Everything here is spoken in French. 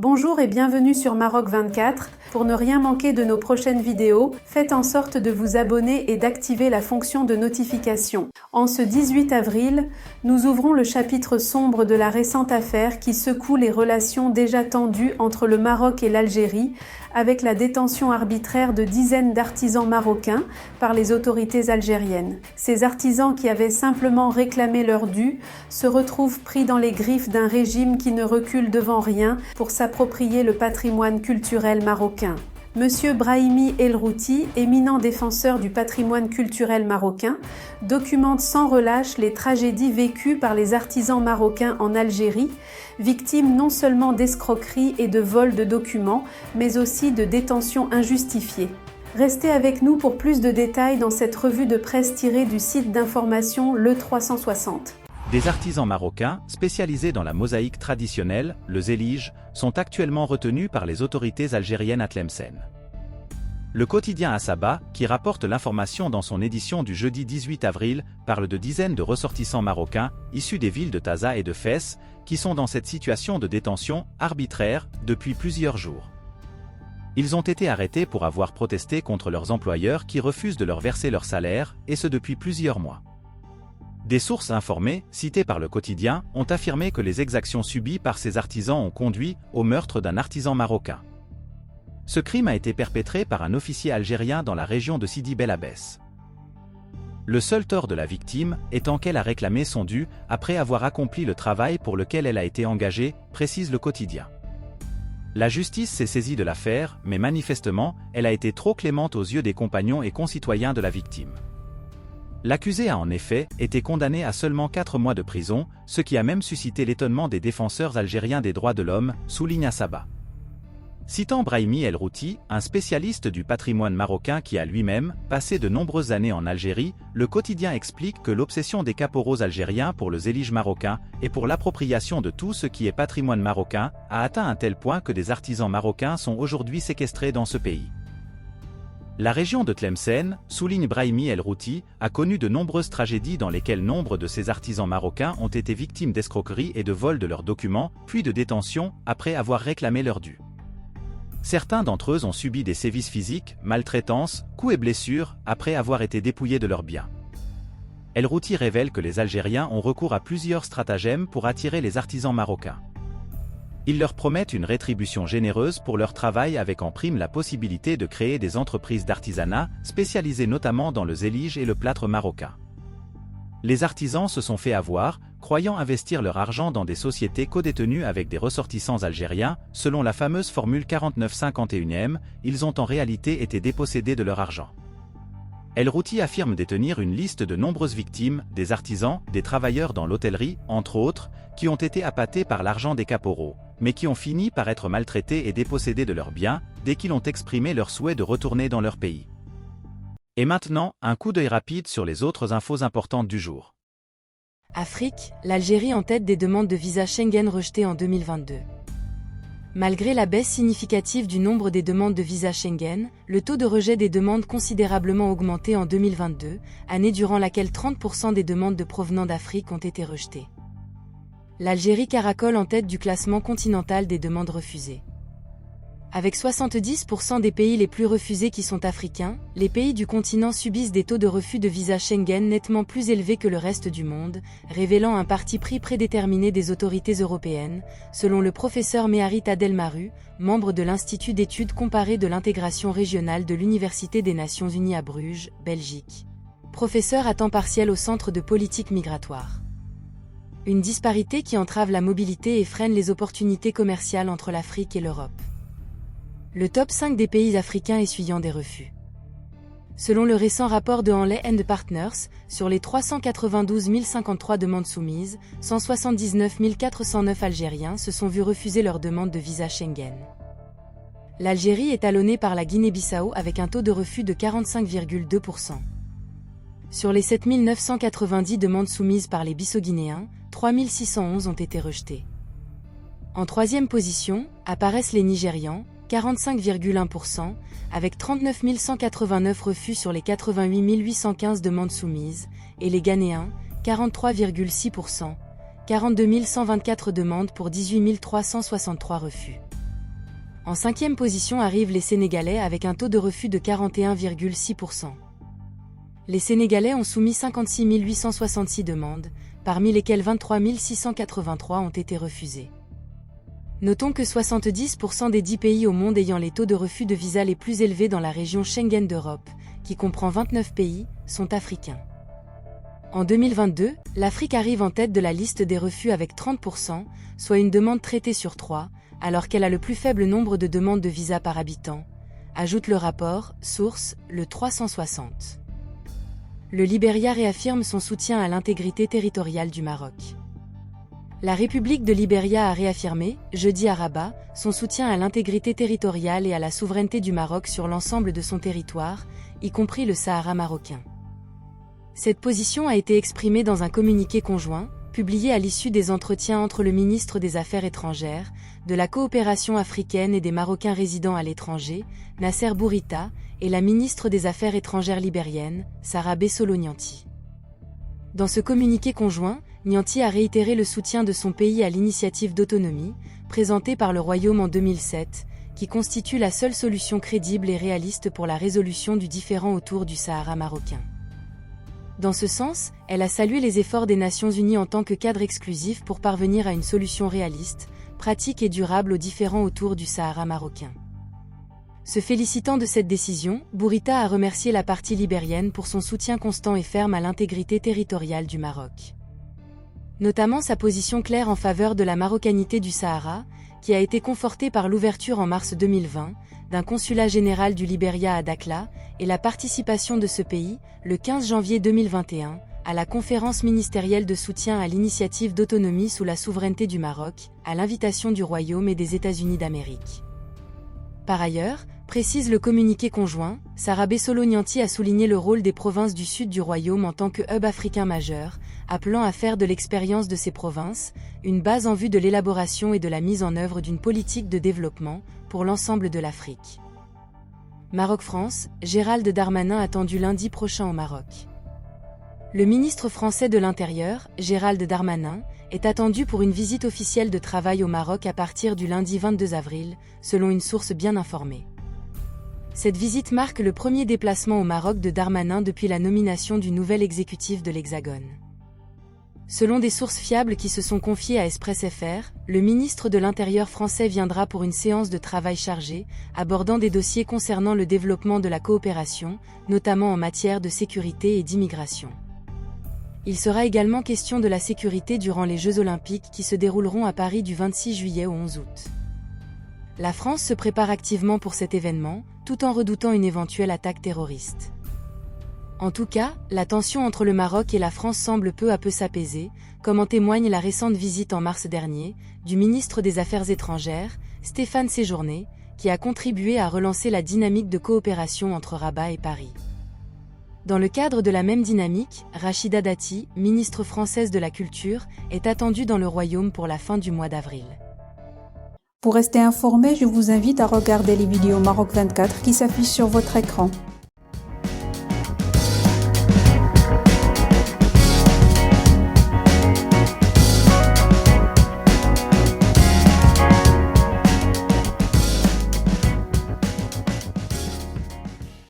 Bonjour et bienvenue sur Maroc 24. Pour ne rien manquer de nos prochaines vidéos, faites en sorte de vous abonner et d'activer la fonction de notification. En ce 18 avril, nous ouvrons le chapitre sombre de la récente affaire qui secoue les relations déjà tendues entre le Maroc et l'Algérie, avec la détention arbitraire de dizaines d'artisans marocains par les autorités algériennes. Ces artisans qui avaient simplement réclamé leur dû se retrouvent pris dans les griffes d'un régime qui ne recule devant rien pour s'approprier le patrimoine culturel marocain. Monsieur Brahimi El Routi, éminent défenseur du patrimoine culturel marocain, documente sans relâche les tragédies vécues par les artisans marocains en Algérie, victimes non seulement d'escroqueries et de vols de documents, mais aussi de détentions injustifiées. Restez avec nous pour plus de détails dans cette revue de presse tirée du site d'information Le 360. Des artisans marocains, spécialisés dans la mosaïque traditionnelle, le zélige, sont actuellement retenus par les autorités algériennes à Tlemcen. Le quotidien Asaba, qui rapporte l'information dans son édition du jeudi 18 avril, parle de dizaines de ressortissants marocains, issus des villes de Taza et de Fès, qui sont dans cette situation de détention arbitraire depuis plusieurs jours. Ils ont été arrêtés pour avoir protesté contre leurs employeurs qui refusent de leur verser leur salaire, et ce depuis plusieurs mois. Des sources informées, citées par le quotidien, ont affirmé que les exactions subies par ces artisans ont conduit au meurtre d'un artisan marocain. Ce crime a été perpétré par un officier algérien dans la région de Sidi Bel Abbès. Le seul tort de la victime étant qu'elle a réclamé son dû après avoir accompli le travail pour lequel elle a été engagée, précise le quotidien. La justice s'est saisie de l'affaire, mais manifestement, elle a été trop clémente aux yeux des compagnons et concitoyens de la victime. L'accusé a en effet été condamné à seulement 4 mois de prison, ce qui a même suscité l'étonnement des défenseurs algériens des droits de l'homme, souligne Asaba. Citant Brahimi El Routi, un spécialiste du patrimoine marocain qui a lui-même passé de nombreuses années en Algérie, le quotidien explique que l'obsession des caporaux algériens pour le zélige marocain et pour l'appropriation de tout ce qui est patrimoine marocain a atteint un tel point que des artisans marocains sont aujourd'hui séquestrés dans ce pays. La région de Tlemcen, souligne Brahimi El Routi, a connu de nombreuses tragédies dans lesquelles nombre de ces artisans marocains ont été victimes d'escroqueries et de vols de leurs documents, puis de détention, après avoir réclamé leur dû. Certains d'entre eux ont subi des sévices physiques, maltraitances, coups et blessures, après avoir été dépouillés de leurs biens. El Routi révèle que les Algériens ont recours à plusieurs stratagèmes pour attirer les artisans marocains. Ils leur promettent une rétribution généreuse pour leur travail avec en prime la possibilité de créer des entreprises d'artisanat, spécialisées notamment dans le zélige et le plâtre marocain. Les artisans se sont fait avoir, croyant investir leur argent dans des sociétés codétenues avec des ressortissants algériens, selon la fameuse formule 49-51e, ils ont en réalité été dépossédés de leur argent. El Routi affirme détenir une liste de nombreuses victimes, des artisans, des travailleurs dans l'hôtellerie, entre autres, qui ont été appâtés par l'argent des caporaux, mais qui ont fini par être maltraités et dépossédés de leurs biens, dès qu'ils ont exprimé leur souhait de retourner dans leur pays. Et maintenant, un coup d'œil rapide sur les autres infos importantes du jour. Afrique, l'Algérie en tête des demandes de visa Schengen rejetées en 2022. Malgré la baisse significative du nombre des demandes de visa Schengen, le taux de rejet des demandes considérablement augmenté en 2022, année durant laquelle 30% des demandes de provenant d'Afrique ont été rejetées. L'Algérie caracole en tête du classement continental des demandes refusées. Avec 70% des pays les plus refusés qui sont africains, les pays du continent subissent des taux de refus de visa Schengen nettement plus élevés que le reste du monde, révélant un parti pris prédéterminé des autorités européennes, selon le professeur Meharit Adelmaru, membre de l'Institut d'études comparées de l'intégration régionale de l'Université des Nations Unies à Bruges, Belgique. Professeur à temps partiel au Centre de politique migratoire. Une disparité qui entrave la mobilité et freine les opportunités commerciales entre l'Afrique et l'Europe. Le top 5 des pays africains essuyant des refus. Selon le récent rapport de Hanley & Partners, sur les 392 053 demandes soumises, 179 409 Algériens se sont vus refuser leur demande de visa Schengen. L'Algérie est talonnée par la Guinée-Bissau avec un taux de refus de 45,2%. Sur les 7 990 demandes soumises par les Bissau-Guinéens, 3 611 ont été rejetées. En troisième position, apparaissent les Nigérians, 45,1%, avec 39 189 refus sur les 88 815 demandes soumises, et les Ghanéens, 43,6%, 42 124 demandes pour 18 363 refus. En 5e position arrivent les Sénégalais avec un taux de refus de 41,6%. Les Sénégalais ont soumis 56 866 demandes, parmi lesquelles 23 683 ont été refusées. Notons que 70% des 10 pays au monde ayant les taux de refus de visa les plus élevés dans la région Schengen d'Europe, qui comprend 29 pays, sont africains. En 2022, l'Afrique arrive en tête de la liste des refus avec 30%, soit une demande traitée sur 3, alors qu'elle a le plus faible nombre de demandes de visa par habitant, ajoute le rapport, source, le 360. Le Libéria réaffirme son soutien à l'intégrité territoriale du Maroc. La République de Libéria a réaffirmé, jeudi à Rabat, son soutien à l'intégrité territoriale et à la souveraineté du Maroc sur l'ensemble de son territoire, y compris le Sahara marocain. Cette position a été exprimée dans un communiqué conjoint, publié à l'issue des entretiens entre le ministre des Affaires étrangères, de la coopération africaine et des Marocains résidant à l'étranger, Nasser Bourita, et la ministre des Affaires étrangères libérienne, Sarah Bessolo Nyanti. Dans ce communiqué conjoint, Nyanti a réitéré le soutien de son pays à l'initiative d'autonomie, présentée par le Royaume en 2007, qui constitue la seule solution crédible et réaliste pour la résolution du différend autour du Sahara marocain. Dans ce sens, elle a salué les efforts des Nations Unies en tant que cadre exclusif pour parvenir à une solution réaliste, pratique et durable aux différends autour du Sahara marocain. Se félicitant de cette décision, Bourita a remercié la partie libérienne pour son soutien constant et ferme à l'intégrité territoriale du Maroc. Notamment sa position claire en faveur de la marocanité du Sahara, qui a été confortée par l'ouverture en mars 2020 d'un consulat général du Libéria à Dakhla et la participation de ce pays, le 15 janvier 2021, à la conférence ministérielle de soutien à l'initiative d'autonomie sous la souveraineté du Maroc, à l'invitation du Royaume et des États-Unis d'Amérique. Par ailleurs, précise le communiqué conjoint, Sarah Bessolo Nyanti a souligné le rôle des provinces du sud du Royaume en tant que hub africain majeur, appelant à faire de l'expérience de ces provinces une base en vue de l'élaboration et de la mise en œuvre d'une politique de développement pour l'ensemble de l'Afrique. Maroc-France, Gérald Darmanin attendu lundi prochain au Maroc. Le ministre français de l'Intérieur, Gérald Darmanin, est attendu pour une visite officielle de travail au Maroc à partir du lundi 22 avril, selon une source bien informée. Cette visite marque le premier déplacement au Maroc de Darmanin depuis la nomination du nouvel exécutif de l'Hexagone. Selon des sources fiables qui se sont confiées à Express FR, le ministre de l'Intérieur français viendra pour une séance de travail chargée, abordant des dossiers concernant le développement de la coopération, notamment en matière de sécurité et d'immigration. Il sera également question de la sécurité durant les Jeux Olympiques qui se dérouleront à Paris du 26 juillet au 11 août. La France se prépare activement pour cet événement, tout en redoutant une éventuelle attaque terroriste. En tout cas, la tension entre le Maroc et la France semble peu à peu s'apaiser, comme en témoigne la récente visite en mars dernier du ministre des Affaires étrangères, Stéphane Séjourné, qui a contribué à relancer la dynamique de coopération entre Rabat et Paris. Dans le cadre de la même dynamique, Rachida Dati, ministre française de la Culture, est attendue dans le Royaume pour la fin du mois d'avril. Pour rester informé, je vous invite à regarder les vidéos Maroc 24 qui s'affichent sur votre écran.